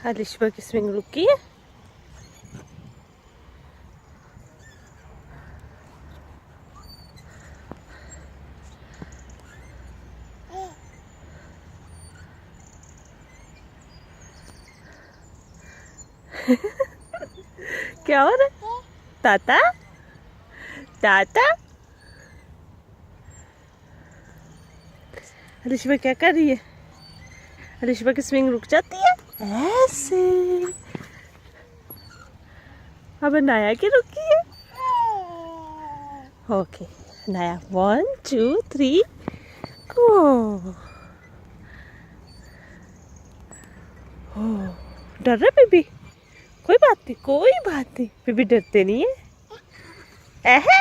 अलिशबा की स्विंग रुकी है। क्या हो रहा है? ताता ताता अलिशबा क्या कर रही है? अलिशबा की स्विंग रुक जाती है ऐसे। अब नाया की रुकी है। ओके नाया 1 2 3 गो। डर रहा बेबी? कोई बात नहीं, कोई बात नहीं, बेबी डरते नहीं है। ऐहे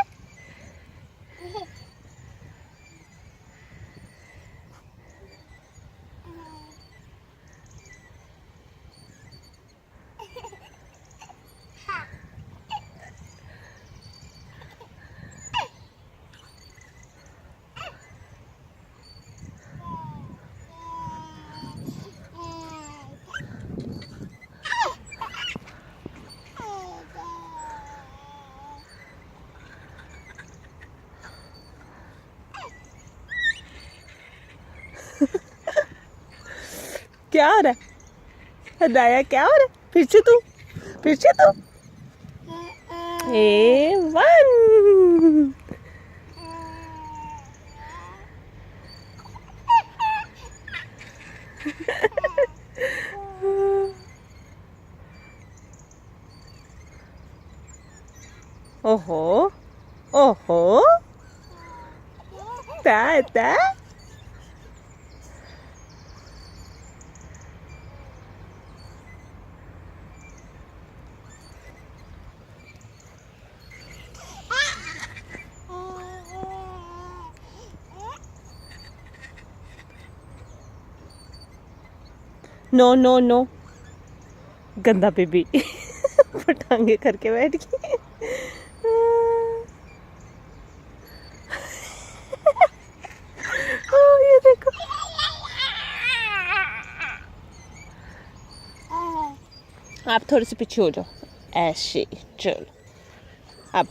क्या हो रहा है? नाया क्या हो रहा है? फिर से तू A1। ओहो ओहो ताता नो नो नो गंदा बेबी पटांगे करके बैठ गई। ये देखो आप थोड़े से पीछे हो जाओ ऐसे। चलो अब